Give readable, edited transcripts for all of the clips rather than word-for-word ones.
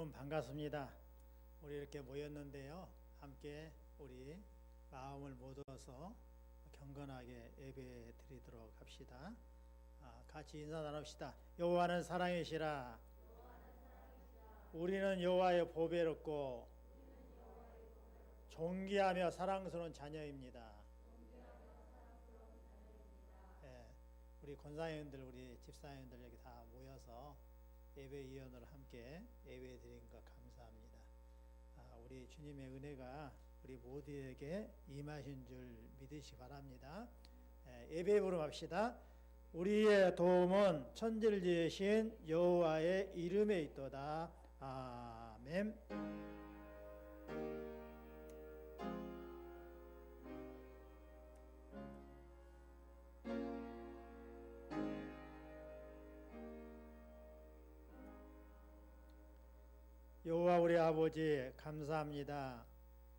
여러분 반갑습니다. 우리 이렇게 모였는데요. 함께 우리 마음을 모아서 경건하게 예배 드리도록 합시다. 같이 인사 나눕시다. 여호와는 사랑이시라. 우리는 여호와의 보배롭고 존귀하며 사랑스러운 자녀입니다. 예, 우리 권사님들, 우리 집사님들 여기 다 모여서 예배위원으로 함께 예배 드린 것 감사합니다. 우리 주님의 은혜가 우리 모두에게 임하신 줄 믿으시기 바랍니다. 예배 부름합시다. 우리의 도움은 천지를 지으신 여호와의 이름에 있도다. 아멘. 여호와 우리 아버지 감사합니다.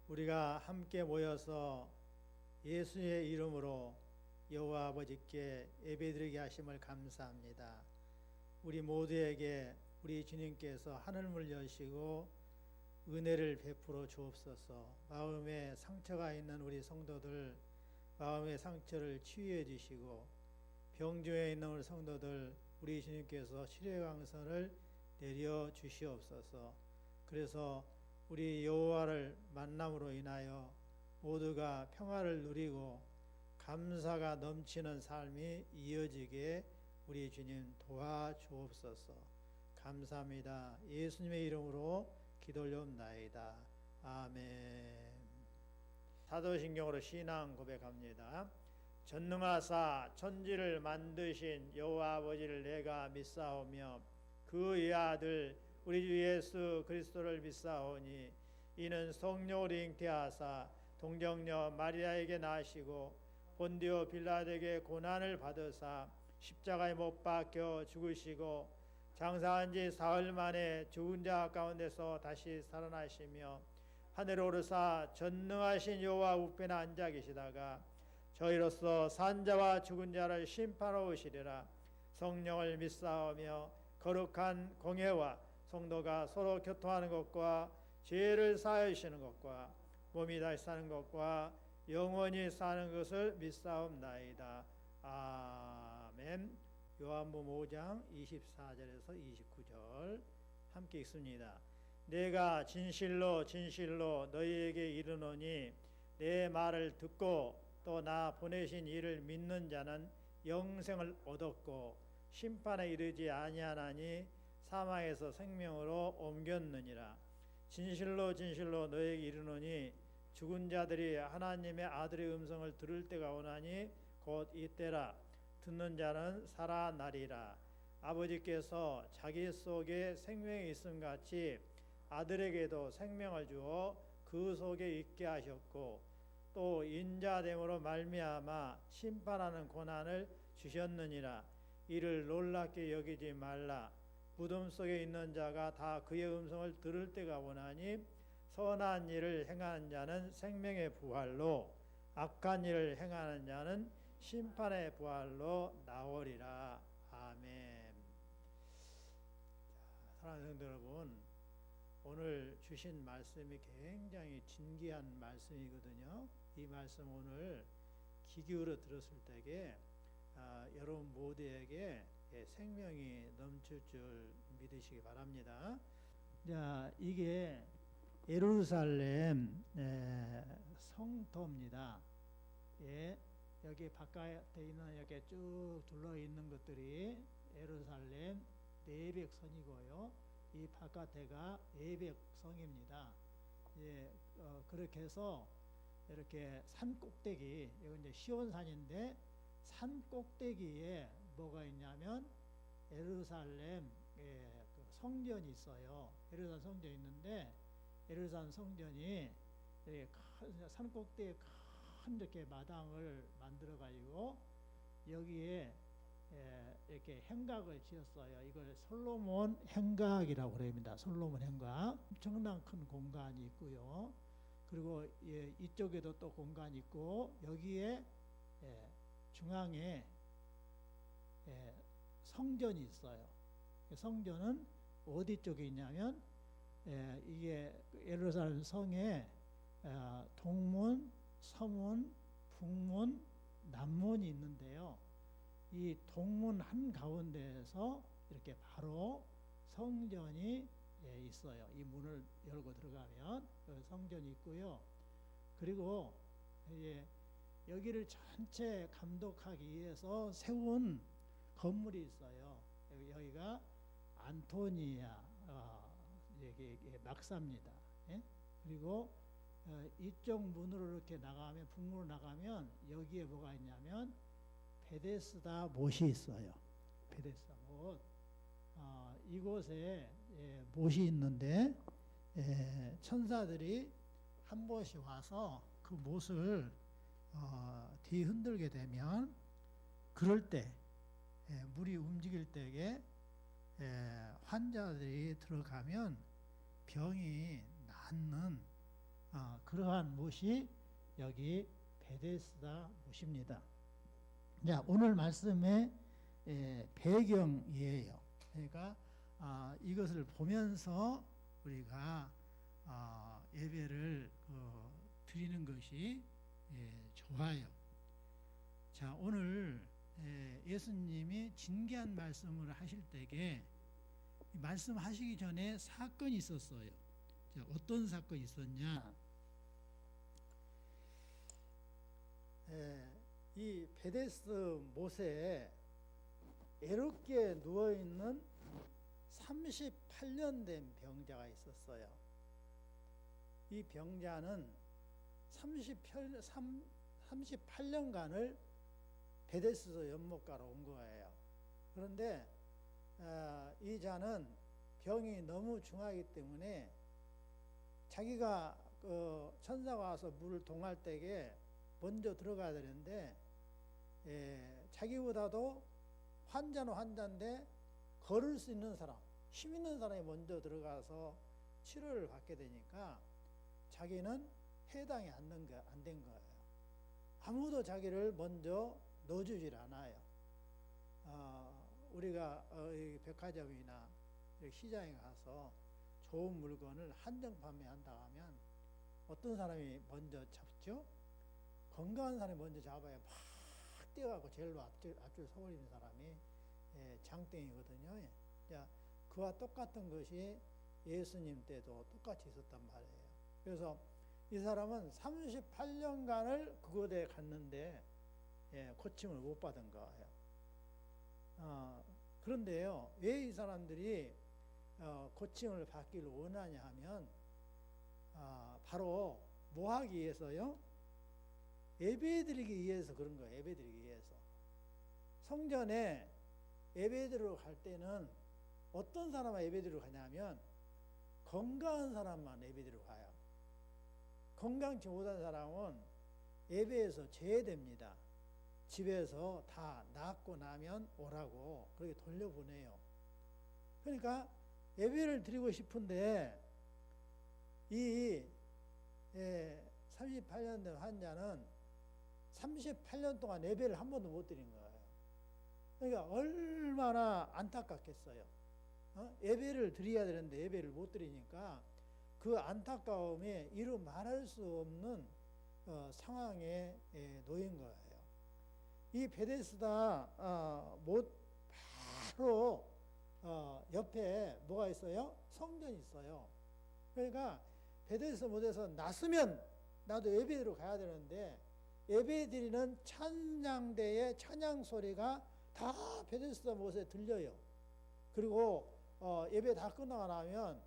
우리가 함께 모여서 예수의 이름으로 여호와 아버지께 예배드리게 하심을 감사합니다. 우리 모두에게 우리 주님께서 하늘문을 여시고 은혜를 베풀어 주옵소서. 마음에 상처가 있는 우리 성도들 마음의 상처를 치유해 주시고 병중에 있는 우리 성도들 우리 주님께서 치료의 강선을 내려 주시옵소서. 그래서 우리 여호와를 만남으로 인하여 모두가 평화를 누리고 감사가 넘치는 삶이 이어지게 우리 주님 도와주옵소서. 감사합니다. 예수님의 이름으로 기도 올려옵나이다. 아멘. 사도신경으로 신앙 고백합니다. 전능하사 천지를 만드신 여호와 아버지를 내가 믿사오며 그의 아들 우리 주 예수 그리스도를 믿사오니 이는 성령으로 잉태하사 동정녀 마리아에게 나시고 본디오 빌라도에게 고난을 받으사 십자가에 못 박혀 죽으시고 장사한 지 사흘 만에 죽은 자 가운데서 다시 살아나시며 하늘에 오르사 전능하신 여호와 우편에 앉아 계시다가 저희로서 산자와 죽은 자를 심판하러 오시리라. 성령을 믿사오며 거룩한 공회와 성도가 서로 교통하는 것과 죄를 사하여 주시는 것과 몸이 다시 사는 것과 영원히 사는 것을 믿사옵나이다. 아멘. 요한복음 5장 24절에서 29절 함께 읽습니다. 내가 진실로 진실로 너희에게 이르노니 내 말을 듣고 또 나 보내신 이를 믿는 자는 영생을 얻었고 심판에 이르지 아니하나니 사망에서 생명으로 옮겼느니라. 진실로 진실로 너희에게 이르노니 죽은 자들이 하나님의 아들의 음성을 들을 때가 오나니 곧 이때라. 듣는 자는 살아나리라. 아버지께서 자기 속에 생명이 있음 같이 아들에게도 생명을 주어 그 속에 있게 하셨고 또 인자됨으로 말미암아 심판하는 고난을 주셨느니라. 이를 놀랍게 여기지 말라. 무덤 속에 있는 자가 다 그의 음성을 들을 때가 오나니 선한 일을 행하는 자는 생명의 부활로 악한 일을 행하는 자는 심판의 부활로 나오리라. 아멘. 사랑하는 성도 여러분, 오늘 주신 말씀이 굉장히 진귀한 말씀이거든요. 이 말씀 오늘 귀 기울여 들었을 때에 여러분 모두에게 생명이 넘칠 줄 믿으시기 바랍니다. 자, 이게 예루살렘 성도입니다. 예, 여기 바깥에 있는 이렇게 쭉 둘러 있는 것들이 예루살렘 내백성이고요. 이 바깥에가 예백성입니다. 예, 그렇게 해서 이렇게 산 꼭대기, 이건 이제 시온산인데 산 꼭대기에 뭐가 있냐면 예루살렘 그 성전이 있어요. 예루살렘 성전이 있는데 예루살렘 성전이 산 꼭대기에 큰 이렇게 마당을 만들어 가지고 여기에 이렇게 행각을 지었어요. 이걸 솔로몬 행각이라고 그럽니다. 솔로몬 행각. 엄청난 큰 공간이 있고요. 그리고 이쪽에도 또 공간이 있고 여기에 중앙에 성전이 있어요. 성전은 어디 쪽에 있냐면 이게 예루살렘 성에 동문, 서문, 북문, 남문이 있는데요. 이 동문 한가운데에서 이렇게 바로 성전이 있어요. 이 문을 열고 들어가면 성전이 있고요. 그리고 여기를 전체 감독하기 위해서 세운 건물이 있어요. 여기가 안토니아 막사입니다. 그리고 이쪽 문으로 이렇게 나가면, 북문으로 나가면 여기에 뭐가 있냐면 베데스다 못이 있어요. 베데스다 못. 이곳에 못이 있는데 천사들이 한 번씩 와서 그 못을 뒤흔들게 되면, 그럴 때 물이 움직일 때에 환자들이 들어가면 병이 낫는 그러한 못이 여기 베데스다 못입니다. 자, 오늘 말씀의 배경이에요. 그러니까 이것을 보면서 우리가 예배를 드리는 것이 좋아요. 자, 오늘 예수님이 진귀한 말씀을 하실 때에 말씀하시기 전에 사건이 있었어요. 자, 어떤 사건이 있었냐? 이 베데스 못에 애롭게 누워있는 38년 된 병자가 있었어요. 이 병자는 38년간을 베데스다 연못가로 온 거예요. 그런데 이 자는 병이 너무 중하기 때문에 자기가 천사가 와서 물을 동할 때에 먼저 들어가야 되는데 자기보다도 환자는 환자인데 걸을 수 있는 사람, 힘 있는 사람이 먼저 들어가서 치료를 받게 되니까 자기는 해당이 안 된 거예요. 아무도 자기를 먼저 넣어주질 않아요. 우리가 백화점이나 시장에 가서 좋은 물건을 한정 판매한다 하면 어떤 사람이 먼저 잡죠? 건강한 사람이 먼저 잡아야 막 뛰어가고 제일로 앞줄 서버리는 사람이 장땡이거든요. 그와 똑같은 것이 예수님 때도 똑같이 있었단 말이에요. 그래서 이 사람은 38년간을 그곳에 갔는데 고침을 못 받은 거예요. 그런데요, 왜 이 사람들이 고침을 받기를 원하냐 하면 바로 뭐 하기 위해서요? 예배드리기 위해서 그런 거예요. 예배드리기 위해서. 성전에 예배드리러 갈 때는 어떤 사람만 예배드리러 가냐면 건강한 사람만 예배드리러 가요. 건강치 못한 사람은 예배에서 제외됩니다. 집에서 다 낫고 나면 오라고 그렇게 돌려보내요. 그러니까 예배를 드리고 싶은데 이 38년 된 환자는 38년 동안 예배를 한 번도 못 드린 거예요. 그러니까 얼마나 안타깝겠어요. 예배를 드려야 되는데 예배를 못 드리니까 그 안타까움에 이루 말할 수 없는 상황에 놓인 거예요. 이 베데스다 못 바로 옆에 뭐가 있어요? 성전이 있어요. 그러니까 베데스다 못에서 났으면 나도 예배드리러 가야 되는데 예배드리는 찬양대의 찬양 소리가 다 베데스다 못에 들려요. 그리고 예배 다 끝나고 나면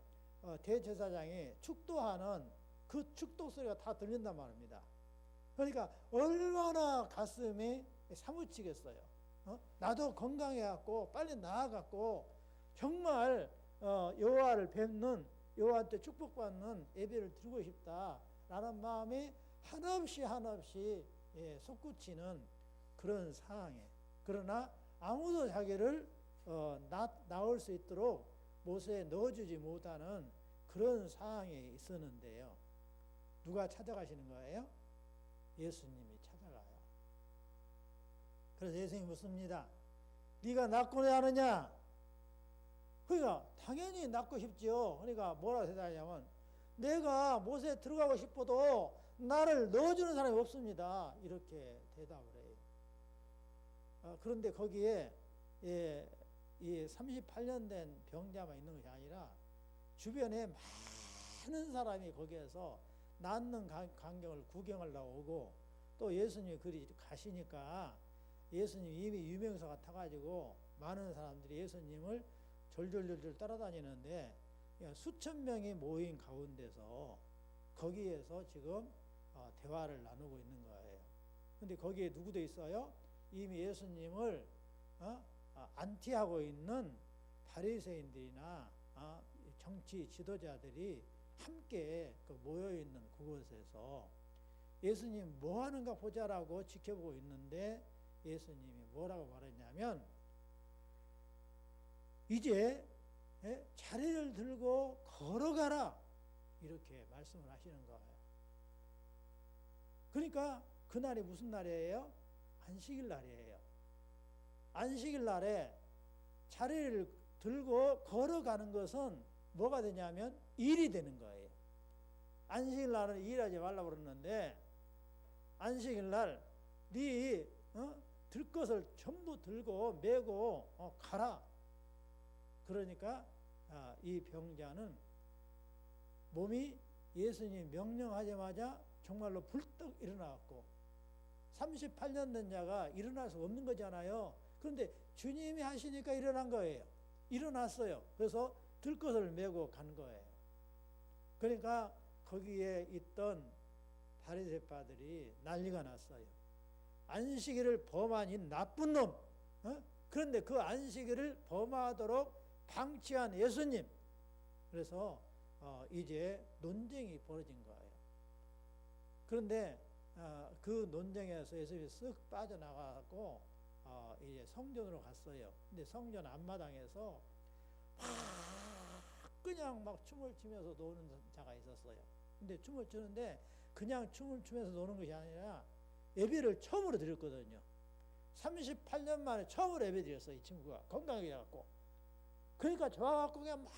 대제사장이 축도하는 그 축도 소리가 다 들린단 말입니다. 그러니까 얼마나 가슴이 사무치겠어요. 나도 건강해갖고 빨리 나아갖고 정말 여호와를 뵙는, 여호와한테 축복받는 예배를 드리고 싶다라는 마음이 한없이 솟구치는 그런 상황에, 그러나 아무도 자기를 나올 수 있도록 못에 넣어주지 못하는 그런 상황에 있었는데요. 누가 찾아가시는 거예요? 예수님이 찾아가요. 그래서 예수님이 묻습니다. 네가 낫고자 하느냐? 그러니까 당연히 낳고 싶지요. 그러니까 뭐라 대답하냐면 내가 못에 들어가고 싶어도 나를 넣어주는 사람이 없습니다. 이렇게 대답을 해요. 그런데 거기에 이 38년 된 병자만 있는 것이 아니라 주변에 많은 사람이 거기에서 낳는 광경을 구경하려고 오고 또 예수님이 그리 가시니까 예수님 이미 유명세가 타가지고 많은 사람들이 예수님을 졸졸졸졸 따라다니는데 수천 명이 모인 가운데서 거기에서 지금 대화를 나누고 있는 거예요. 근데 거기에 누구도 있어요? 이미 예수님을 안티하고 있는 바리새인들이나 정치 지도자들이 함께 모여 있는 그곳에서 예수님 뭐 하는가 보자라고 지켜보고 있는데 예수님이 뭐라고 말했냐면 이제 자리를 들고 걸어가라 이렇게 말씀을 하시는 거예요. 그러니까 그날이 무슨 날이에요? 안식일 날이에요. 안식일 날에 자리를 들고 걸어가는 것은 뭐가 되냐면 일이 되는 거예요. 안식일 날은 일하지 말라고 그러는데 안식일 날 네 들 것을 전부 들고 메고 가라. 그러니까 이 병자는 몸이 예수님이 명령하자마자 정말로 불떡 일어나갖고 38년 된 자가 일어날 수 없는 거잖아요. 그런데 주님이 하시니까 일어난 거예요. 일어났어요. 그래서 들 것을 메고 간 거예요. 그러니까 거기에 있던 바리새파들이 난리가 났어요. 안식일을 범한 이 나쁜 놈. 그런데 그 안식일을 범하도록 방치한 예수님. 그래서 이제 논쟁이 벌어진 거예요. 그런데 그 논쟁에서 예수님이 쓱 빠져나가고 이제 성전으로 갔어요. 근데 성전 앞마당에서 그냥 막 춤을 추면서 노는 자가 있었어요. 근데 춤을 추는데 그냥 춤을 추면서 노는 것이 아니라 예배를 처음으로 드렸거든요. 38년 만에 처음으로 예배 드렸어요. 이 친구가 건강하게 해갖고. 그러니까 좋아갖고 그냥 막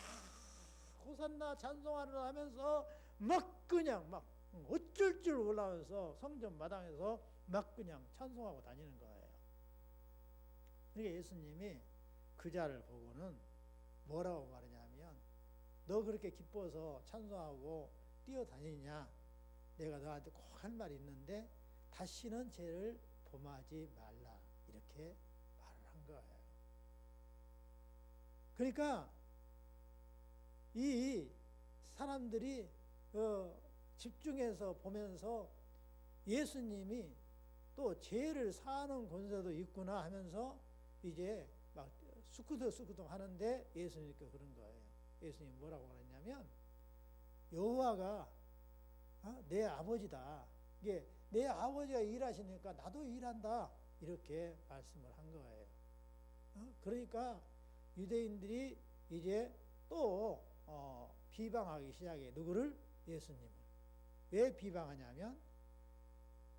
호산나 찬송하라 하면서 막 그냥 막 어쩔 줄 몰라면서 성전 마당에서 막 그냥 찬송하고 다니는 거예요. 그러니까 예수님이 그 자를 보고는 뭐라고 말하냐면 너 그렇게 기뻐서 찬송하고 뛰어다니냐? 내가 너한테 꼭 할 말이 있는데 다시는 죄를 범하지 말라. 이렇게 말을 한 거예요. 그러니까 이 사람들이 집중해서 보면서 예수님이 또 죄를 사하는 권세도 있구나 하면서 이제 막 수쿠덕수쿠덕 하는데 예수님께 그런 거예요. 예수님이 뭐라고 말했냐면 여호와가 내 아버지다. 이게 내 아버지가 일하시니까 나도 일한다. 이렇게 말씀을 한 거예요. 그러니까 유대인들이 이제 또 비방하기 시작해. 누구를? 예수님을. 왜 비방하냐면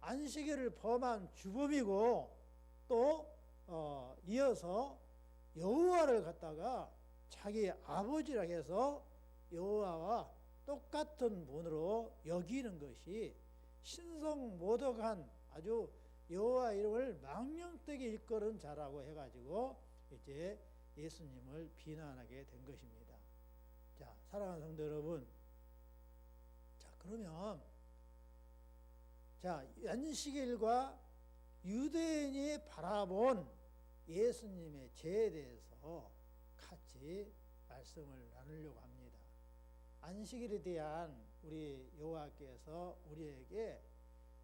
안식일을 범한 주범이고 또 이어서 여호와를 갖다가 자기 아버지라 해서 여호와와 똑같은 분으로 여기는 것이 신성모독한 아주 여호와 이름을 망령되게 일컬은 자라고 해가지고 이제 예수님을 비난하게 된 것입니다. 자, 사랑하는 성도 여러분, 자 그러면 자 안식일과 유대인이 바라본 예수님의 죄에 대해서 같이 말씀을 나누려고 합니다. 안식일에 대한 우리 여호와께서 우리에게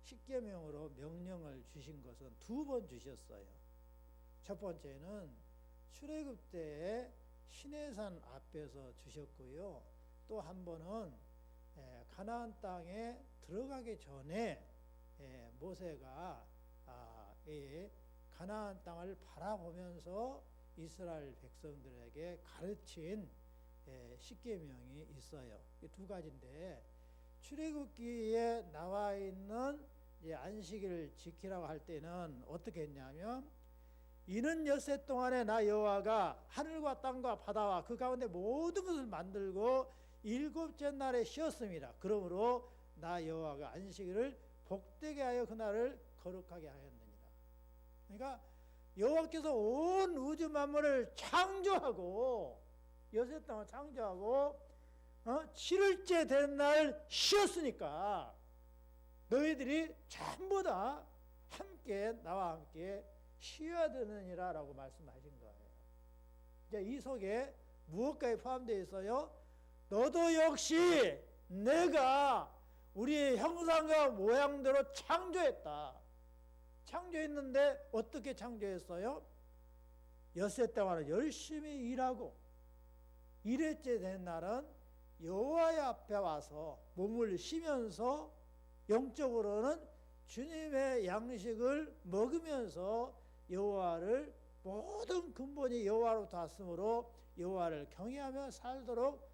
십계명으로 명령을 주신 것은 두 번 주셨어요. 첫 번째는 출애굽 때에 시내산 앞에서 주셨고요. 또 한 번은 가나안 땅에 들어가기 전에 모세가 가나안 땅을 바라보면서 이스라엘 백성들에게 가르친 십계명이 있어요. 이 두 가지인데 출애굽기에 나와 있는 안식일을 지키라고 할 때는 어떻게 했냐면 이는 엿새 동안에 나 여호와가 하늘과 땅과 바다와 그 가운데 모든 것을 만들고 일곱째 날에 쉬었습니다. 그러므로 나 여호와가 안식일을 복되게 하여 그날을 거룩하게 하였느니라. 그러니까 여호와께서 온 우주 만물을 창조하고 엿새 동안 창조하고 7일째 된 날 쉬었으니까 너희들이 전부 다 함께 나와 함께 쉬어야 되느니라 라고 말씀하신 거예요. 이제 이 속에 무엇까지 포함되어 있어요? 너도 역시 내가 우리의 형상과 모양대로 창조했다. 창조했는데 어떻게 창조했어요? 엿새 동안은 열심히 일하고 1회째 된 날은 여호와의 앞에 와서 몸을 쉬면서 영적으로는 주님의 양식을 먹으면서 여호와를 모든 근본이 여호와로부터 왔으므로 여호와를 경외하며 살도록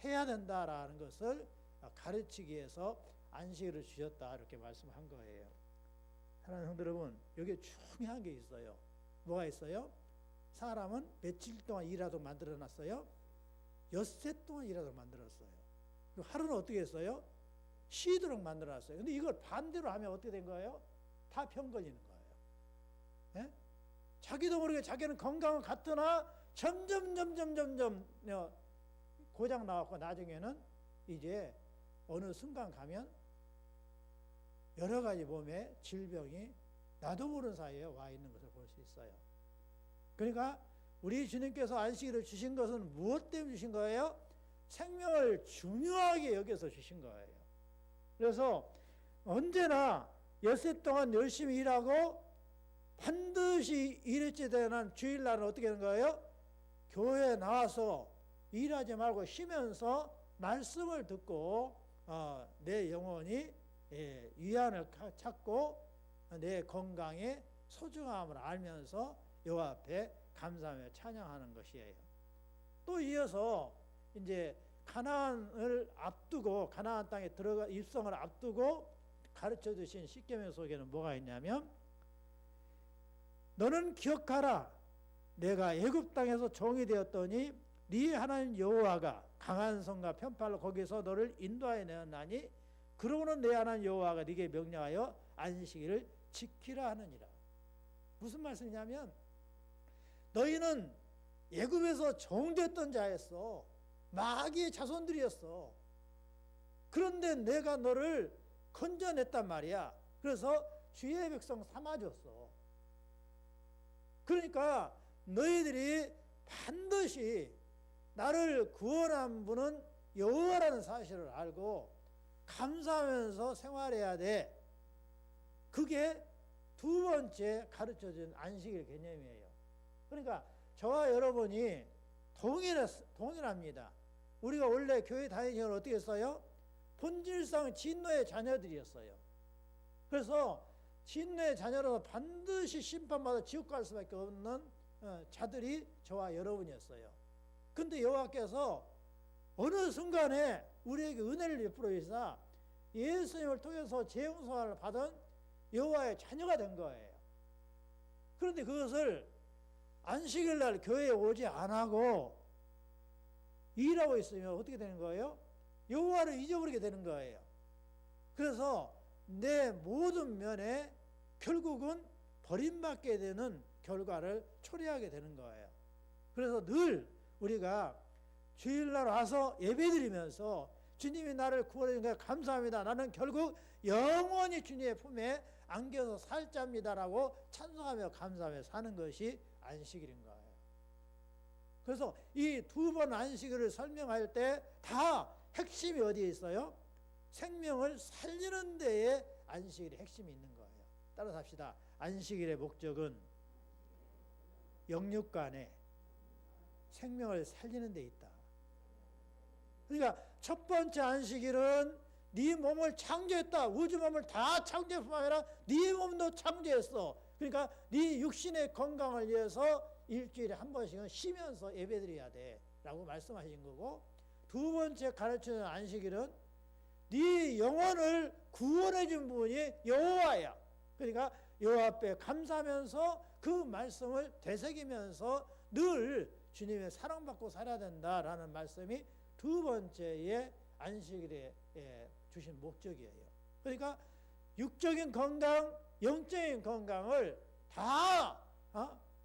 해야 된다라는 것을 가르치기 위해서 안식일을 주셨다 이렇게 말씀한 거예요. 사랑하는 성도 여러분, 여기에 중요한 게 있어요. 뭐가 있어요? 사람은 며칠 동안 일하도록 만들어놨어요? 엿새 동안 일하도록 만들었어요. 그리고 하루는 어떻게 했어요? 쉬도록 만들어놨어요. 근데 이걸 반대로 하면 어떻게 된 거예요? 다 병 걸리는 거예요. 네? 자기도 모르게 자기는 건강은 같으나 점점 고장 나왔고 나중에는 이제 어느 순간 가면 여러 가지 몸에 질병이 나도 모르는 사이에 와 있는 것을 볼 수 있어요. 그러니까 우리 주님께서 안식일을 주신 것은 무엇 때문에 주신 거예요? 생명을 중요하게 여겨서 주신 거예요. 그래서 언제나 엿새 동안 열심히 일하고 반드시 1일째 되는 주일날은 어떻게 하는 거예요? 교회에 나와서 일하지 말고 쉬면서 말씀을 듣고 내 영혼이 위안을 찾고 내 건강의 소중함을 알면서 여호와 앞에 감사하며 찬양하는 것이에요. 또 이어서 이제 가나안을 앞두고 가나안 땅에 들어가 입성을 앞두고 가르쳐 주신 십계명 속에는 뭐가 있냐면 너는 기억하라 내가 애굽 땅에서 종이 되었더니 네 하나님 여호와가 강한 성과 편팔로 거기서 너를 인도하여 내었나니 그러고는 내 하나님 여호와가 네게 명령하여 안식일을 지키라 하느니라. 무슨 말씀이냐면 너희는 애굽에서 종됐던 자였어. 마귀의 자손들이었어. 그런데 내가 너를 건져냈단 말이야. 그래서 주의 백성 삼아줬어. 그러니까 너희들이 반드시 나를 구원한 분은 여호와라는 사실을 알고 감사하면서 생활해야 돼. 그게 두 번째 가르쳐준 안식일 개념이에요. 그러니까 저와 여러분이 동일합니다. 우리가 원래 교회 다니시면 어떻게 했어요? 본질상 진노의 자녀들이었어요. 그래서 진노의 자녀로서 반드시 심판받아 지옥 갈 수밖에 없는 자들이 저와 여러분이었어요. 근데 여호와께서 어느 순간에 우리에게 은혜를 베풀어 주사 예수님을 통해서 죄 용서를 받은 여호와의 자녀가 된 거예요. 그런데 그것을 안식일 날 교회에 오지 안 하고 일하고 있으면 어떻게 되는 거예요? 여호와를 잊어버리게 되는 거예요. 그래서 내 모든 면에 결국은 버림받게 되는 결과를 초래하게 되는 거예요. 그래서 늘 우리가 주일날 와서 예배드리면서 주님이 나를 구원해 주신 것 감사합니다. 나는 결국 영원히 주님의 품에 안겨서 살자입니다라고 찬송하며 감사하며 사는 것이 안식일인 거예요. 그래서 이 두 번 안식일을 설명할 때 다 핵심이 어디에 있어요? 생명을 살리는 데에 안식일의 핵심이 있는 거예요. 따라서 합시다. 안식일의 목적은 영육간에 생명을 살리는 데 있다. 그러니까 첫 번째 안식일은 네 몸을 창조했다. 우주 몸을 다 창조할 뿐만 아니라 네 몸도 창조했어. 그러니까 네 육신의 건강을 위해서 일주일에 한 번씩은 쉬면서 예배드려야 돼 라고 말씀하신 거고, 두 번째 가르치는 안식일은 네 영혼을 구원해 준 분이 여호와야. 그러니까 여호와 앞에 감사하면서 그 말씀을 되새기면서 늘 주님의 사랑받고 살아야 된다라는 말씀이 두 번째의 안식일에 주신 목적이에요. 그러니까 육적인 건강, 영적인 건강을 다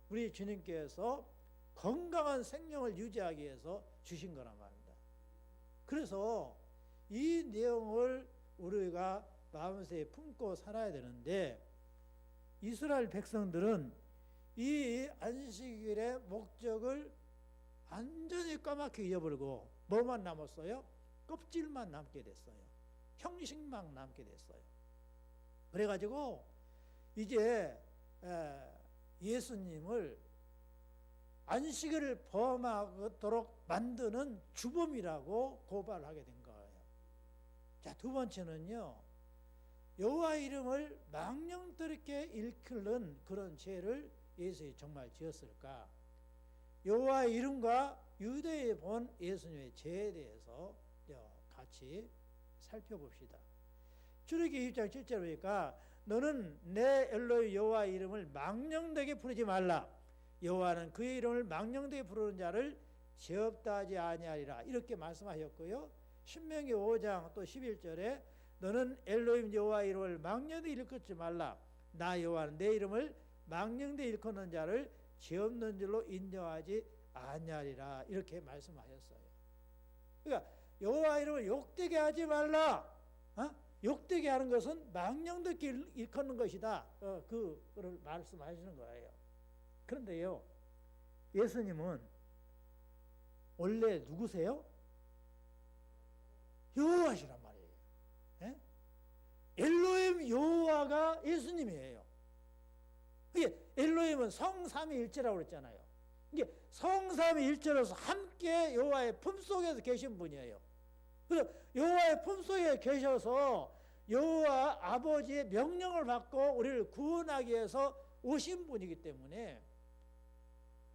우리 주님께서 건강한 생명을 유지하기 위해서 주신 거란 말입니다. 그래서 이 내용을 우리가 마음속에 품고 살아야 되는데, 이스라엘 백성들은 이 안식일의 목적을 완전히 까맣게 잊어버리고 뭐만 남았어요? 껍질만 남게 됐어요. 형식만 남게 됐어요. 그래가지고 이제 예수님을 안식일을 범하도록 만드는 주범이라고 고발하게 된 거예요. 자, 두 번째는요, 여호와 이름을 망령되게 일컫는 그런 죄를 예수님이 정말 지었을까? 여호와 이름과 유대에 본 예수님의 죄에 대해서 같이 살펴봅시다. 출애굽기 2장 7절 보니까 너는 내 엘로히 여호와 이름을 망령되게 부르지 말라. 여호와는 그의 이름을 망령되게 부르는 자를 죄 없다 하지 아니하리라. 이렇게 말씀하셨고요. 신명기 5장 또 11절에 너는 엘로힘 여호와 이름을 망령되게 일컫지 말라. 나 여호와는 내 이름을 망령되게 일컫는 자를 죄 없는 줄로 인정하지 아니하리라. 이렇게 말씀하셨어요. 그러니까 여호와 이름을 욕되게 하지 말라. 욕되게 하는 것은 망령되게 일컫는 것이다. 그를 말씀하시는 거예요. 그런데요, 예수님은 원래 누구세요? 여호와시란 말이에요. 예? 엘로힘 여호와가 예수님이에요. 이게 엘로힘은 성삼위일체라고 그랬잖아요. 이게 성삼위일체로서 함께 여호와의 품속에서 계신 분이에요. 그래서 여호와의 품속에 계셔서 여호와 아버지의 명령을 받고 우리를 구원하기 위해서 오신 분이기 때문에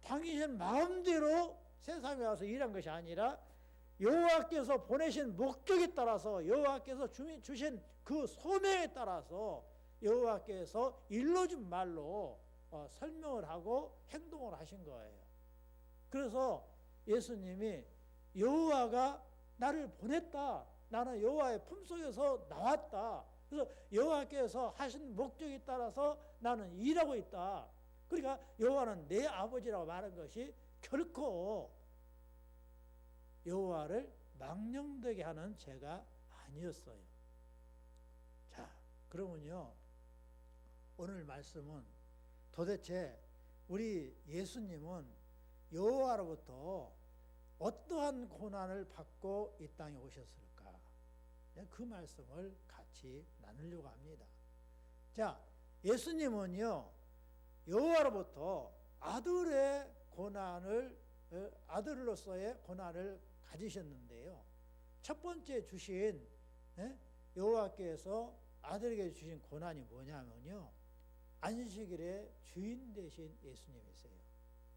당신 마음대로 세상에 와서 일한 것이 아니라 여호와께서 보내신 목적에 따라서, 여호와께서 주신 그 소명에 따라서 여호와께서 일러준 말로 설명을 하고 행동을 하신 거예요. 그래서 예수님이 여호와가 나를 보냈다. 나는 여호와의 품속에서 나왔다. 그래서 여호와께서 하신 목적에 따라서 나는 일하고 있다. 그러니까 여호와는 내 아버지라고 말한 것이 결코 여호와를 망령되게 하는 죄가 아니었어요. 자, 그러면요, 오늘 말씀은 도대체 우리 예수님은 여호와로부터 어떠한 고난을 받고 이 땅에 오셨을까? 그 말씀을 같이 나누려고 합니다. 자, 예수님은요, 여호와로부터 아들로서의 고난을 가지셨는데요. 첫 번째 주신 여호와께서 아들에게 주신 고난이 뭐냐면요, 안식일의 주인 되신 예수님이세요.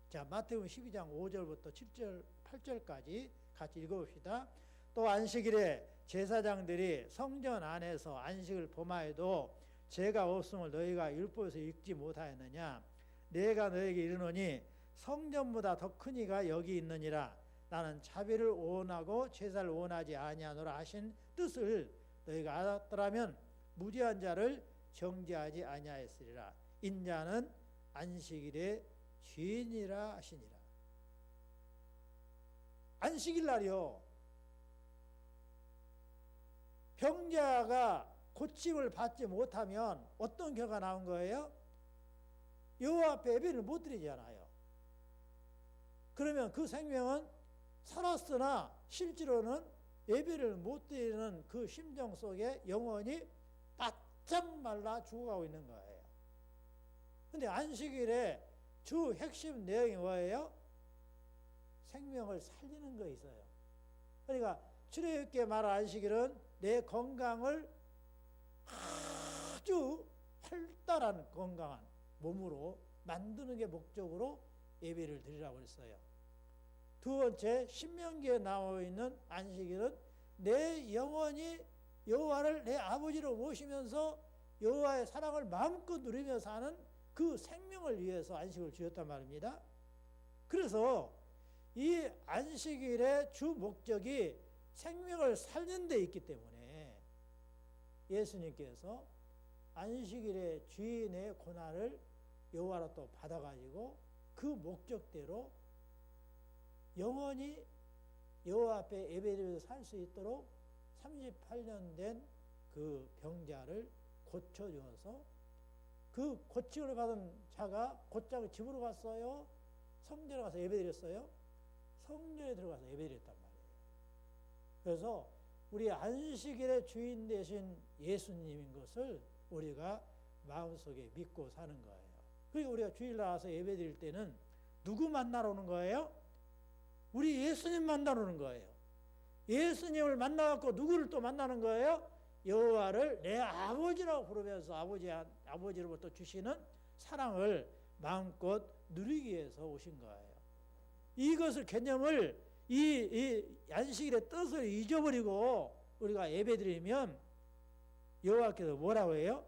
자, 마태복음 12장 5절부터 7절, 8절까지 같이 읽어봅시다. 또 안식일에 제사장들이 성전 안에서 안식을 범하여도 죄가 없음을 너희가 율법에서 읽지 못하였느냐? 내가 너에게 이르노니 성전보다 더 큰 이가 여기 있느니라. 나는 자비를 원하고 제사를 원하지 아니하노라 하신 뜻을 너희가 알았더라면 무죄한 자를 정죄하지 아니하였으리라. 인자는 안식일의 주인이라 하시니라. 안식일 날이요, 병자가 고침을 받지 못하면 어떤 결과가 나온 거예요? 여호와 앞에 예배를 못 드리잖아요. 그러면 그 생명은 살았으나 실제로는 예배를 못 드리는 그 심정 속에 영혼이 바짝 말라 죽어가고 있는 거예요. 근데 안식일에 주 핵심 내용이 뭐예요? 생명을 살리는 거 있어요. 그러니까 출애굽기에 말한 안식일은 내 건강을 아주 활달한 건강한 몸으로 만드는 게 목적으로 예배를 드리라고 했어요. 두 번째, 신명기에 나와 있는 안식일은 내 영혼이 여호와를 내 아버지로 모시면서 여호와의 사랑을 마음껏 누리며 사는 그 생명을 위해서 안식을 주셨단 말입니다. 그래서 이 안식일의 주 목적이 생명을 살리는 데 있기 때문에 예수님께서 안식일의 주인의 고난을 여호와로부터 받아가지고 그 목적대로 영원히 여호와 앞에 예배드리면서 살 수 있도록 38년 된 그 병자를 고쳐주어서 그 고침을 받은 자가 곧장 집으로 갔어요? 성전에 가서 예배드렸어요? 성전에 들어가서 예배드렸단 말이에요. 그래서 우리 안식일의 주인 되신 예수님인 것을 우리가 마음속에 믿고 사는 거예요. 그리고 우리가 주일 나와서 예배드릴 때는 누구 만나러 오는 거예요? 우리 예수님 만나러 오는 거예요. 예수님을 만나갖고 누구를 또 만나는 거예요? 여호와를 내 아버지라고 부르면서 아버지로부터 주시는 사랑을 마음껏 누리기 위해서 오신 거예요. 이것을 개념을 이 안식일의 뜻을 잊어버리고 우리가 예배드리면 여호와께서 뭐라고 해요?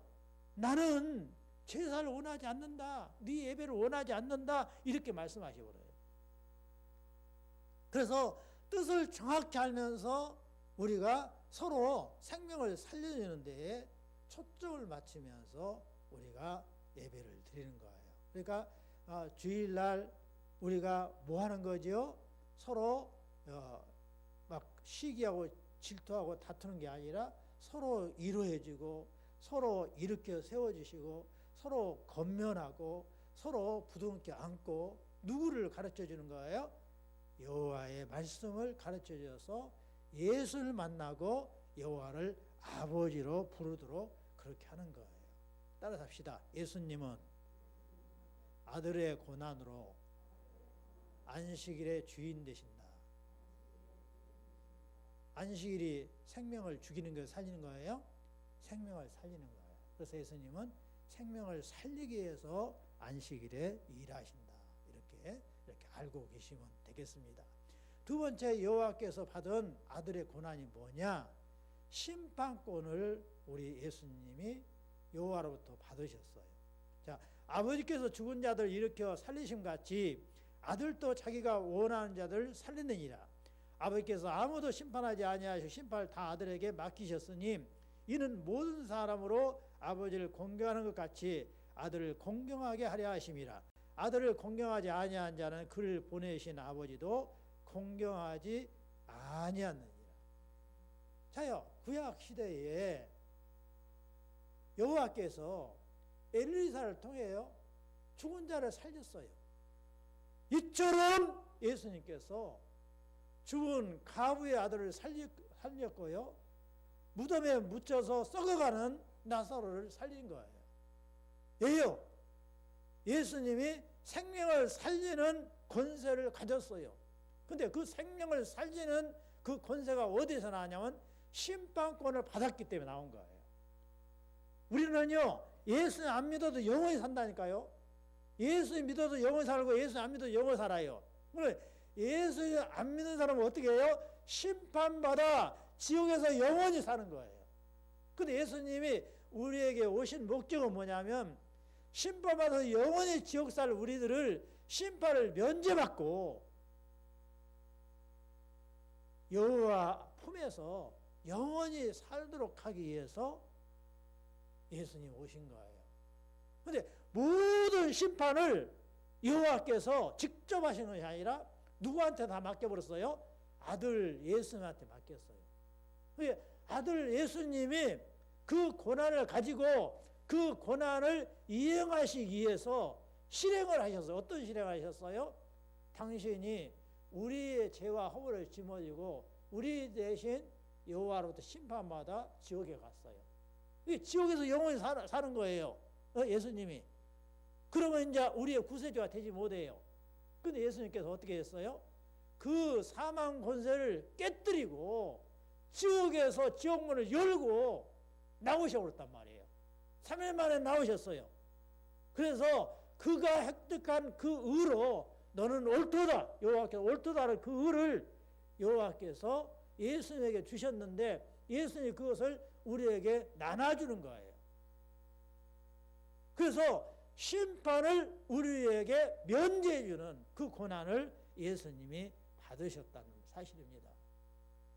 나는 제사를 원하지 않는다. 네 예배를 원하지 않는다. 이렇게 말씀하셔버려요. 그래서 뜻을 정확히 알면서 우리가 서로 생명을 살려주는 데에 초점을 맞추면서 우리가 예배를 드리는 거예요. 그러니까 주일날 우리가 뭐 하는 거죠? 서로 막 시기하고 질투하고 다투는 게 아니라 서로 위로해주고 서로 일으켜 세워주시고 서로 건면하고 서로 부둥켜 안고 누구를 가르쳐 주는 거예요? 여호와의 말씀을 가르쳐 줘서 예수를 만나고 여호와를 아버지로 부르도록 그렇게 하는 거예요. 따라서 합시다. 예수님은 아들의 고난으로 안식일의 주인 되신다. 안식일이 생명을 죽이는 거 살리는 거예요? 생명을 살리는 거예요. 그래서 예수님은 생명을 살리기 위해서 안식일에 일하신다. 이렇게 알고 계시면 되겠습니다. 두 번째 여호와께서 받은 아들의 고난이 뭐냐? 심판권을 우리 예수님이 여호와로부터 받으셨어요. 자, 아버지께서 죽은 자들 일으켜 살리심 같이 아들도 자기가 원하는 자들 살리느니라. 아버지께서 아무도 심판하지 아니하시고 심판을 다 아들에게 맡기셨으니 이는 모든 사람으로 아버지를 공경하는 것 같이 아들을 공경하게 하려 하심이라. 아들을 공경하지 아니한 자는 그를 보내신 아버지도 공경하지 아니하느니라. 자요, 구약 시대에 여호와께서 엘리사를 통해요 죽은 자를 살렸어요. 이처럼 예수님께서 죽은 가부의 아들을 살렸고요, 무덤에 묻혀서 썩어가는 나사로를 살린 거예요. 왜요? 예수님이 생명을 살리는 권세를 가졌어요. 근데 그 생명을 살리는 그 권세가 어디서 나왔냐면 심판권을 받았기 때문에 나온 거예요. 우리는요, 예수 안 믿어도 영원히 산다니까요. 예수 믿어도 영원히 살고 예수 안 믿어도 영원히 살아요. 예수 안 믿는 사람은 어떻게 해요? 심판받아 지옥에서 영원히 사는 거예요. 근데 예수님이 우리에게 오신 목적은 뭐냐면 심판받아서 영원히 지옥 살 우리들을 심판을 면제받고 여호와 품에서 영원히 살도록 하기 위해서 예수님 오신 거예요. 그런데 모든 심판을 여호와께서 직접 하시는 것이 아니라 누구한테 다 맡겨버렸어요? 아들 예수님한테 맡겼어요. 아들 예수님이 그 고난을 가지고 그 고난을 이행하시기 위해서 실행을 하셨어요. 어떤 실행을 하셨어요? 당신이 우리의 죄와 허물을 짊어지고 우리 대신 여호와로부터 심판받아 지옥에 갔어요. 지옥에서 영원히 사는 거예요. 예수님이. 그러면 이제 우리의 구세주가 되지 못해요. 근데 예수님께서 어떻게 했어요? 그 사망 권세를 깨뜨리고 지옥에서 지옥문을 열고 나오셔버렸단 말이에요. 3일 만에 나오셨어요. 그래서 그가 획득한 그 의로 너는 옳도다. 여호와께서 옳도다를 그 의를 여호와께서 예수님에게 주셨는데 예수님이 그것을 우리에게 나눠주는 거예요. 그래서 심판을 우리에게 면제해 주는 그 고난을 예수님이 받으셨다는 사실입니다.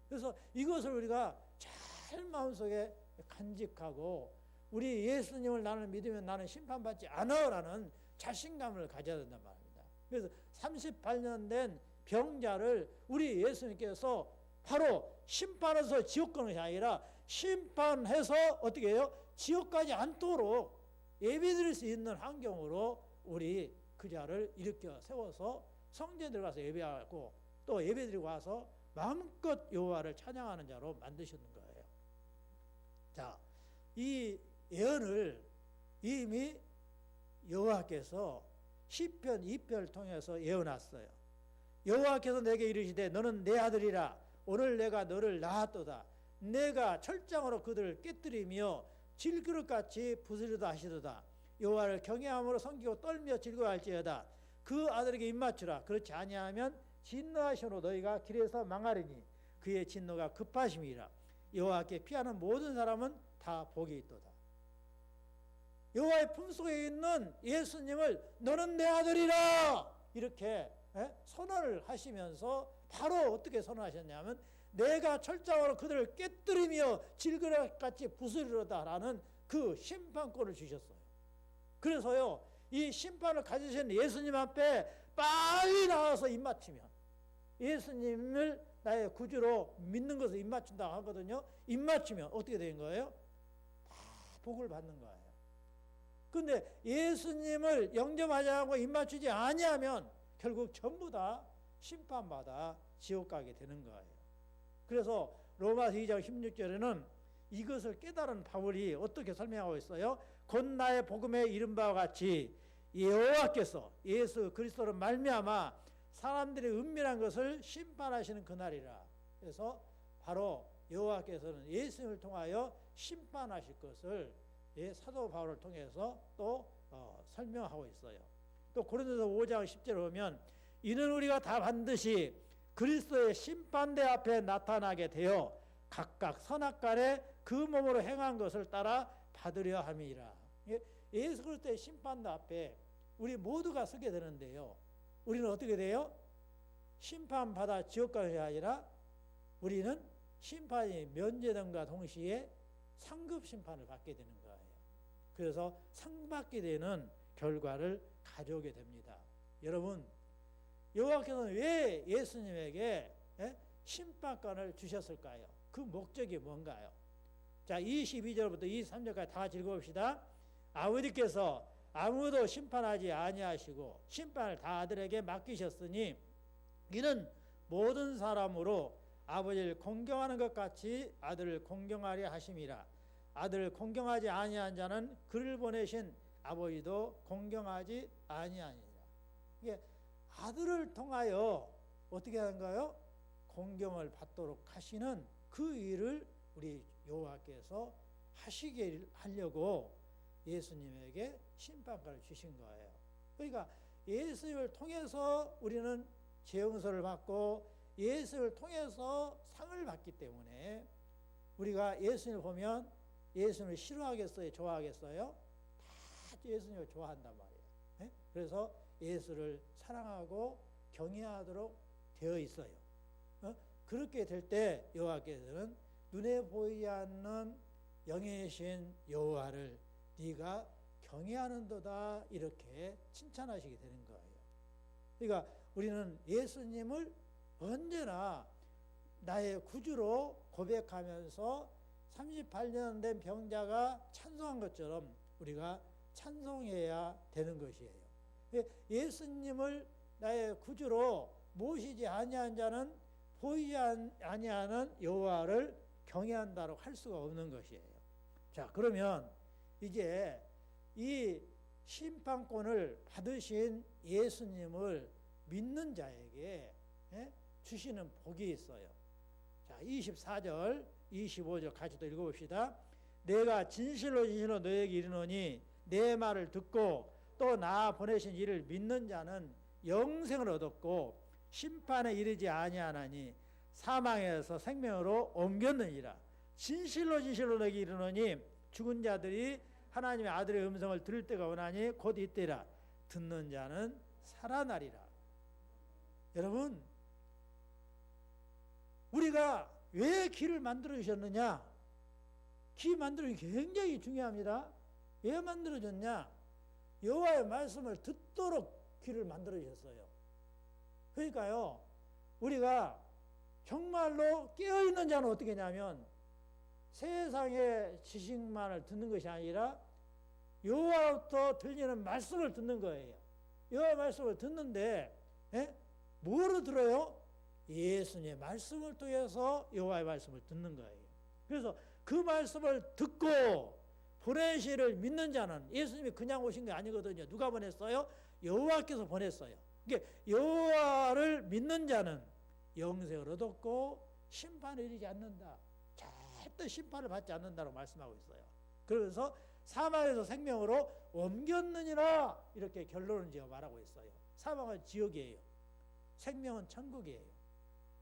그래서 이것을 우리가 잘 마음속에 간직하고 우리 예수님을 나는 믿으면 나는 심판받지 않아라는 자신감을 가져야 된단 말입니다. 그래서 38년 된 병자를 우리 예수님께서 바로 심판해서 지옥 가는 것이 아니라 심판해서 어떻게 해요? 지옥 가지 않도록 예배드릴 수 있는 환경으로 우리 그 자를 일으켜 세워서 성전에 들어가서 예배하고 또 예배드리고 와서 마음껏 여호와를 찬양하는 자로 만드시는 거예요. 자, 이 예언을 이미 여호와께서 시편 2편을 통해서 예언했어요. 여호와께서 내게 이르시되 너는 내 아들이라 오늘 내가 너를 낳았도다. 내가 철장으로 그들을 깨뜨리며 질그릇같이 부수리다 하시도다. 여호와를 경외함으로 섬기고 떨며 즐거워할지어다. 그 아들에게 입맞추라. 그렇지 아니하면 진노하시므로 너희가 길에서 망하리니 그의 진노가 급하심이라. 여호와께 피하는 모든 사람은 다 복이 있도다. 여호와의 품속에 있는 예수님을 너는 내 아들이라 이렇게 선언을 하시면서 바로 어떻게 선언하셨냐면 내가 철장으로 그들을 깨뜨리며 질그릇같이 부수리로다라는 그 심판권을 주셨어요. 그래서요 이 심판을 가지신 예수님 앞에 빨리 나와서 입맞추면 예수님을 나의 구주로 믿는 것을 입맞춘다고 하거든요. 입맞추면 어떻게 되는 거예요? 다 복을 받는 거예요. 근데 예수님을 영접하지 않고 입맞추지 아니하면 결국 전부 다 심판받아 지옥 가게 되는 거예요. 그래서 로마서 2장 16절에는 이것을 깨달은 바울이 어떻게 설명하고 있어요? 곧 나의 복음에 이른 바와 같이 여호와께서 예수 그리스도로 말미암아 사람들의 은밀한 것을 심판하시는 그날이라. 그래서 바로 여호와께서는 예수님을 통하여 심판하실 것을 사도 바울을 통해서 또 설명하고 있어요. 또 고린도서 5장 10절에 보면 이는 우리가 다 반드시 그리스도의 심판대 앞에 나타나게 되어 각각 선악간에 그 몸으로 행한 것을 따라 받으려 함이라. 예수 그리스도의 심판대 앞에 우리 모두가 서게 되는데요. 우리는 어떻게 돼요? 심판받아 지옥 가는 게 아니라 우리는 심판이 면제됨과 동시에 상급 심판을 받게 되는 거예요. 그래서 상 받게 되는 결과를 가져오게 됩니다. 여러분, 여호와께서는 왜 예수님에게 심판권을 주셨을까요? 그 목적이 뭔가요? 자, 22절부터 23절까지 다 같이 읽어봅시다. 아버지께서 아무도 심판하지 아니하시고 심판을 다 아들에게 맡기셨으니 이는 모든 사람으로 아버지를 공경하는 것 같이 아들을 공경하려 하심이라. 아들을 공경하지 아니한 자는 그를 보내신 아버지도 공경하지 아니하니라. 이게 아들을 통하여 어떻게 하는가요? 공경을 받도록 하시는 그 일을 우리 여호와께서 하시게 하려고 예수님에게 심판권을 주신 거예요. 그러니까 예수님을 통해서 우리는 재용서를 받고 예수를 통해서 상을 받기 때문에 우리가 예수님을 보면 예수님을 싫어하겠어요? 좋아하겠어요? 다 예수님을 좋아한단 말이에요. 그래서 예수를 사랑하고 경외하도록 되어 있어요. 그렇게 될 때 여호와께서는 눈에 보이지 않는 영이신 여호와를 네가 경외하는도다 이렇게 칭찬하시게 되는 거예요. 그러니까 우리는 예수님을 언제나 나의 구주로 고백하면서 38년 된 병자가 찬송한 것처럼 우리가 찬송해야 되는 것이에요. 예수님을 나의 구주로 모시지 아니한 자는 보이지 아니하는 여호와를 경외한다고 할 수가 없는 것이에요. 자, 그러면 이제 이 심판권을 받으신 예수님을 믿는 자에게 주시는 복이 있어요. 자, 24절, 25절 같이 또 읽어봅시다. 내가 진실로 진실로 너에게 이르노니 내 말을 듣고 또 나 보내신 이를 믿는 자는 영생을 얻었고 심판에 이르지 아니하나니 사망에서 생명으로 옮겼느니라. 진실로 진실로 너에게 이르노니 죽은 자들이 하나님의 아들의 음성을 들을 때가 오나니 곧 이때라. 듣는 자는 살아나리라. 여러분, 우리가 왜 귀를 만들어 주셨느냐? 귀 만들기 굉장히 중요합니다. 왜 만들어 줬냐? 여호와의 말씀을 듣도록 귀를 만들어 주셨어요. 그러니까요, 우리가 정말로 깨어있는 자는 어떻게 하냐면 세상의 지식만을 듣는 것이 아니라 여호와로부터 들리는 말씀을 듣는 거예요. 여호와 말씀을 듣는데 뭐로 들어요? 예수님의 말씀을 통해서 여호와의 말씀을 듣는 거예요. 그래서 그 말씀을 듣고 보내시를 믿는 자는, 예수님이 그냥 오신 게 아니거든요. 누가 보냈어요? 여호와께서 보냈어요. 이게 여호와를 믿는 자는 영생을 얻었고 심판을 이르지 않는다. 절대 심판을 받지 않는다고 말씀하고 있어요. 그래서 사망에서 생명으로 옮겼느니라 이렇게 결론을 지어 말하고 있어요. 사망은 지옥이에요. 생명은 천국이에요.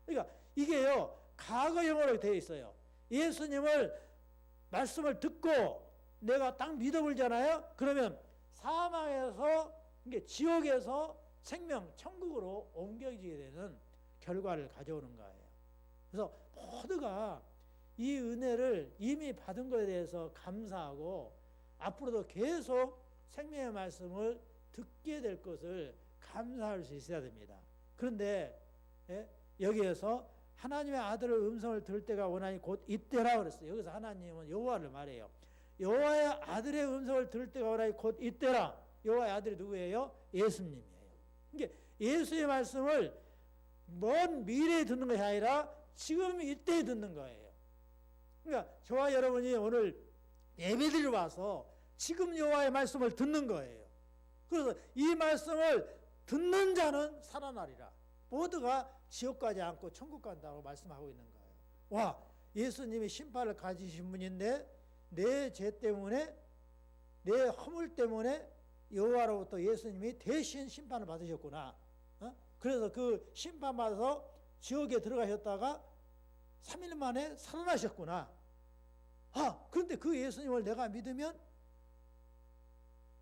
그러니까 이게요, 과거형으로 되어 있어요. 예수님을 말씀을 듣고 내가 딱 믿어버리잖아요. 그러면 사망에서, 이게 지옥에서 생명, 천국으로 옮겨지게 되는 결과를 가져오는 거예요. 그래서 모두가 이 은혜를 이미 받은 것에 대해서 감사하고 앞으로도 계속 생명의 말씀을 듣게 될 것을 감사할 수 있어야 됩니다. 그런데 여기에서 하나님의 아들의 음성을 들을 때가 오나니 곧 이때라 그랬어요. 여기서 하나님은 여호와를 말해요. 여호와의 아들의 음성을 들을 때가 오나니 곧 이때라. 여호와의 아들이 누구예요? 예수님이에요. 이게 예수의 말씀을 먼 미래에 듣는 것이 아니라 지금 이때에 듣는 거예요. 그러니까 저와 여러분이 오늘 예배드리러 와서 지금 여호와의 말씀을 듣는 거예요. 그래서 이 말씀을 듣는 자는 살아나리라. 모두가 지옥 가지 않고 천국 간다고 말씀하고 있는 거예요. 와, 예수님이 심판을 가지신 분인데 내 죄 때문에, 내 허물 때문에 여호와로부터 예수님이 대신 심판을 받으셨구나. 그래서 그 심판받아서 지옥에 들어가셨다가 3일 만에 살아나셨구나. 그런데 그 예수님을 내가 믿으면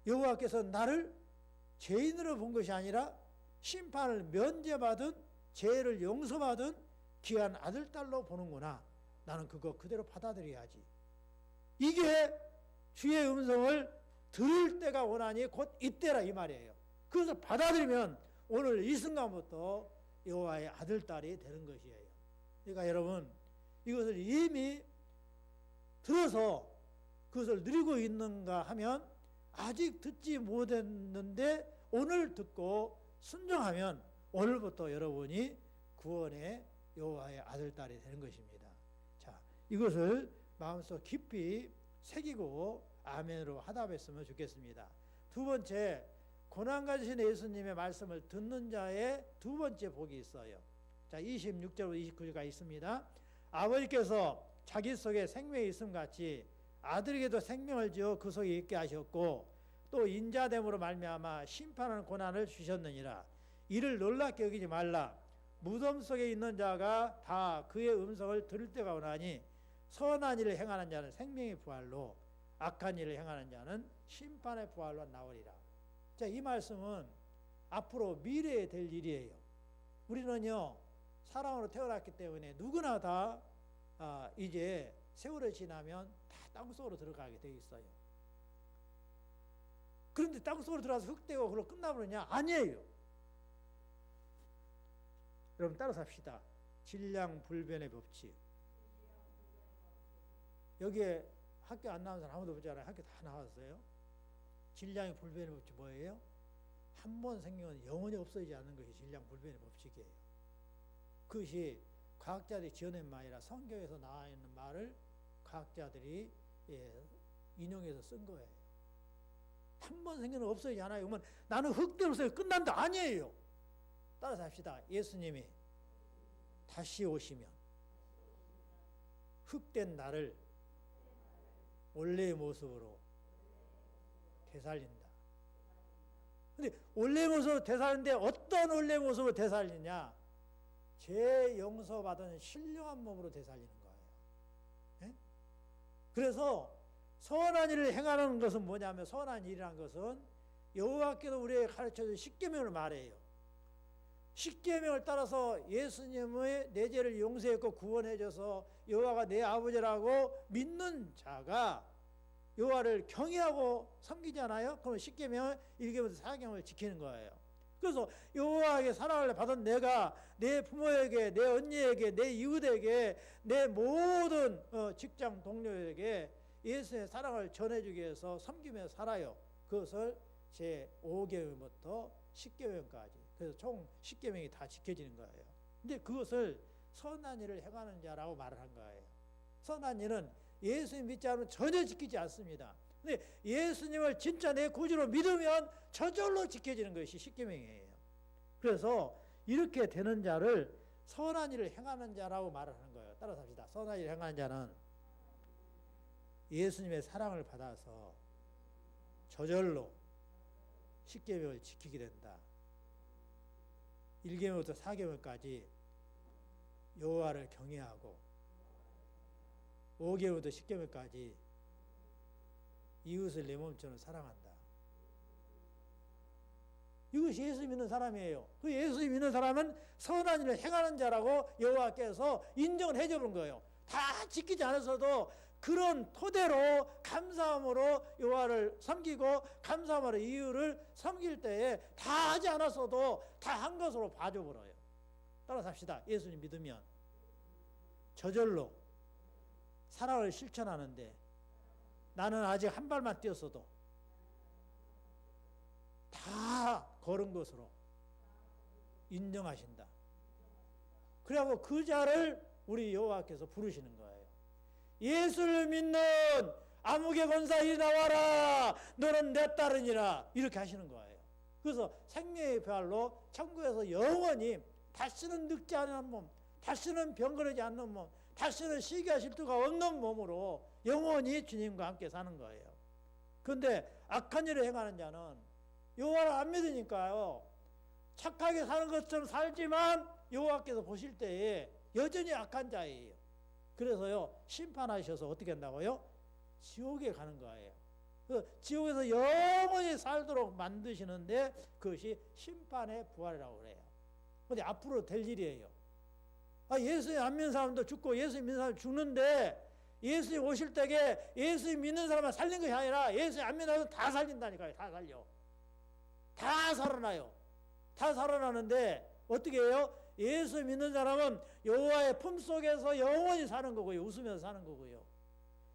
여호와께서 나를 죄인으로 본 것이 아니라 심판을 면제받은, 죄를 용서받은 귀한 아들, 딸로 보는구나. 나는 그거 그대로 받아들여야지. 이게 주의 음성을 들을 때가 오나니 곧 이때라 이 말이에요. 그래서 받아들이면 오늘 이 순간부터 여호와의 아들, 딸이 되는 것이에요. 그러니까 여러분, 이것을 이미 들어서 그것을 누리고 있는가 하면 아직 듣지 못했는데 오늘 듣고 순종하면 오늘부터 여러분이 구원의 여호와의 아들, 딸이 되는 것입니다. 자, 이것을 마음속 깊이 새기고 아멘으로 화답했으면 좋겠습니다. 두 번째, 고난 가지신 예수님의 말씀을 듣는 자의 두 번째 복이 있어요. 자, 26절부터 29절까지 있습니다. 아버지께서 자기 속에 생명이 있음 같이 아들에게도 생명을 지어 그 속에 있게 하셨고 또 인자됨으로 말미암아 심판하는 고난을 주셨느니라. 이를 놀랍게 여기지 말라. 무덤 속에 있는 자가 다 그의 음성을 들을 때가 오나니 선한 일을 행하는 자는 생명의 부활로 악한 일을 행하는 자는 심판의 부활로 나오리라. 자, 이 말씀은 앞으로 미래에 될 일이에요. 우리는요, 사람으로 태어났기 때문에 누구나 다 이제 세월이 지나면 다 땅속으로 들어가게 돼 있어요. 그런데 땅속으로 들어가서 흙되고 그걸로 끝나버리냐? 아니에요. 여러분 따라서 합시다. 질량불변의 법칙. 여기에 학교 안 나온 사람 아무도 없잖아요. 학교 다 나왔어요. 질량의 불변의 법칙 뭐예요? 한 번 생기면 영원히 없어지지 않는 것이 질량불변의 법칙이에요. 그것이 과학자들이 지어낸 말이라 성경에서 나와 있는 말을 과학자들이 인용해서 쓴 거예요. 한 번 생기면 없어지지 않아요. 그러면 나는 흙대로서 끝난다. 아니에요. 따라서 합시다. 예수님이 다시 오시면 흙된 나를 원래의 모습으로 되살린다. 근데 원래의 모습으로 되살리는데 어떤 원래의 모습으로 되살리냐? 죄 용서받은 신령한 몸으로 되살리는 거예요. 네? 그래서 선한 일을 행하는 것은 뭐냐면, 선한 일이라는 것은 여호와께서 우리에게 가르쳐준 십계명을 말해요. 십계명을 따라서 예수님의 내 죄를 용서했고 구원해줘서 여호와가 내 아버지라고 믿는 자가 여호와를 경외하고 섬기잖아요. 그러면 십계명 1계명부터 4계명을 지키는 거예요. 그래서 여호와에게 사랑을 받은 내가 내 부모에게, 내 언니에게, 내 이웃에게, 내 모든 직장 동료에게 예수의 사랑을 전해주기 위해서 섬기며 살아요. 그것을 제 5계명부터 10계명까지, 그래서 총 10계명이 다 지켜지는 거예요. 근데 그것을 선한 일을 행하는 자라고 말을 한 거예요. 선한 일은 예수님 믿지 않으면 전혀 지키지 않습니다. 근데 예수님을 진짜 내 구주로 믿으면 저절로 지켜지는 것이 십계명이에요. 그래서 이렇게 되는 자를 선한 일을 행하는 자라고 말을 하는 거예요. 따라서 합시다. 선한 일을 행하는 자는 예수님의 사랑을 받아서 저절로 십계명을 지키게 된다. 1계명부터 4계명까지 여호와를 경외하고 5계명부터 10계명까지 이웃을 내 몸처럼 사랑한다. 이것이 예수 믿는 사람이에요. 그 예수 믿는 사람은 선한 일을 행하는 자라고 여호와께서 인정을 해줘 본 거예요. 다 지키지 않았어도 그런 토대로 감사함으로 여호와를 섬기고 감사함으로 이웃을 섬길 때에 다 하지 않았어도 다 한 것으로 봐줘 버려요. 따라서 합시다. 예수님 믿으면 저절로 사랑을 실천하는데 나는 아직 한 발만 뛰었어도 다 걸은 것으로 인정하신다. 그래갖고 그 자를 우리 여호와께서 부르시는 거예요. 예수를 믿는 아무개 권사 이리 나와라. 너는 내 딸이니라. 이렇게 하시는 거예요. 그래서 생명의 부활로 천국에서 영원히 다시는 늙지 않는 몸, 다시는 병거리지 않는 몸, 다시는 시기와 질투가 없는 몸으로 영원히 주님과 함께 사는 거예요. 그런데 악한 일을 행하는 자는 여호와를 안 믿으니까요, 착하게 사는 것처럼 살지만 여호와께서 보실 때에 여전히 악한 자예요. 그래서요, 심판하셔서 어떻게 한다고요? 지옥에 가는 거예요. 그 지옥에서 영원히 살도록 만드시는데 그것이 심판의 부활이라고 그래요. 근데 앞으로 될 일이에요. 예수님 안 믿는 사람도 죽고 예수님 믿는 사람도 죽는데 예수님 오실 때에 예수님 믿는 사람만 살린 것이 아니라 예수님 안 믿는 사람도 다 살린다니까요. 다 살려. 다 살아나요. 다 살아나는데 어떻게 해요? 예수 믿는 사람은 여호와의 품속에서 영원히 사는 거고요. 웃으면서 사는 거고요.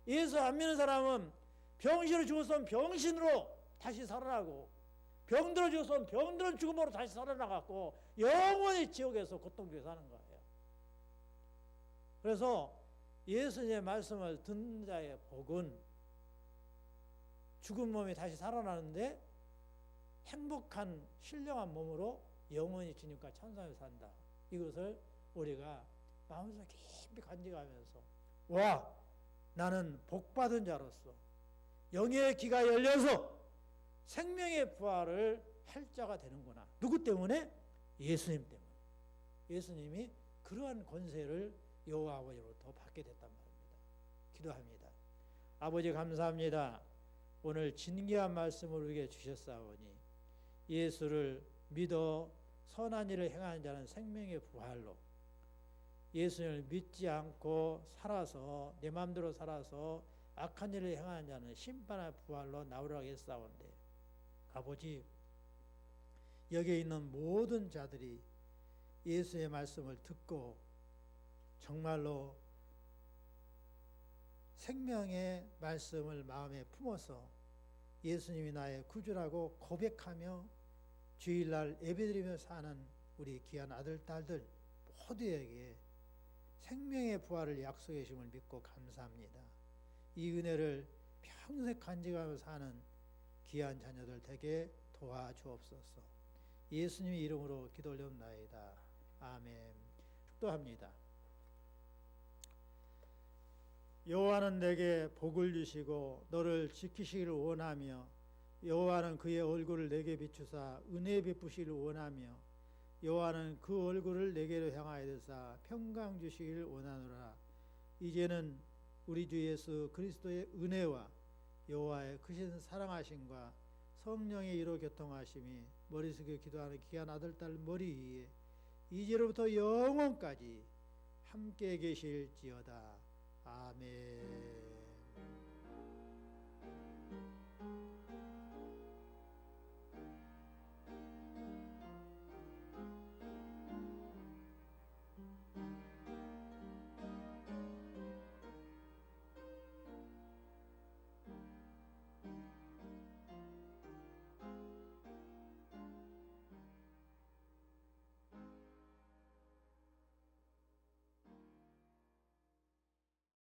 예수 안 믿는 사람은 병신으로 죽었으면 병신으로 다시 살아나고, 병들어 죽었으면 병들어 죽음으로 다시 살아나갖고 영원히 지옥에서 고통주에 사는 거예요. 그래서 예수님의 말씀을 듣는 자의 복은 죽은 몸이 다시 살아나는데 행복한 신령한 몸으로 영원히 주님과 천상에서 산다. 이것을 우리가 마음속에 깊이 간직하면서, 와, 나는 복받은 자로서 영의 귀가 열려서 생명의 부활을 할 자가 되는구나. 누구 때문에? 예수님 때문에. 예수님이 그러한 권세를 여호와 아버지로부터 받게 됐단 말입니다. 기도합니다. 아버지 감사합니다. 오늘 진귀한 말씀을 우리에게 주셨사오니 예수를 믿어 선한 일을 행하는 자는 생명의 부활로, 예수님을 믿지 않고 살아서 내 마음대로 살아서 악한 일을 행하는 자는 심판의 부활로 나오라고 했사온데, 아버지, 여기에 있는 모든 자들이 예수의 말씀을 듣고 정말로 생명의 말씀을 마음에 품어서 예수님이 나의 구주라고 고백하며 주일날 예배드리며 사는 우리 귀한 아들, 딸들 모두에게 생명의 부활을 약속해 주심을 믿고 감사합니다. 이 은혜를 평생 간직하며 사는 귀한 자녀들 되게 도와주옵소서. 예수님의 이름으로 기도 올려옵나이다. 아멘. 축도합니다. 여호와는 내게 복을 주시고 너를 지키시기를 원하며, 여호와는 그의 얼굴을 내게 비추사 은혜 베푸시기를 원하며, 여호와는 그 얼굴을 내게로 향하여 드사 평강 주시기를 원하노라. 이제는 우리 주 예수 그리스도의 은혜와 여호와의 크신 사랑하심과 성령의 이로 교통하심이 머리 숙여 기도하는 귀한 아들 딸 머리 위에 이제로부터 영원까지 함께 계실지어다. 아멘.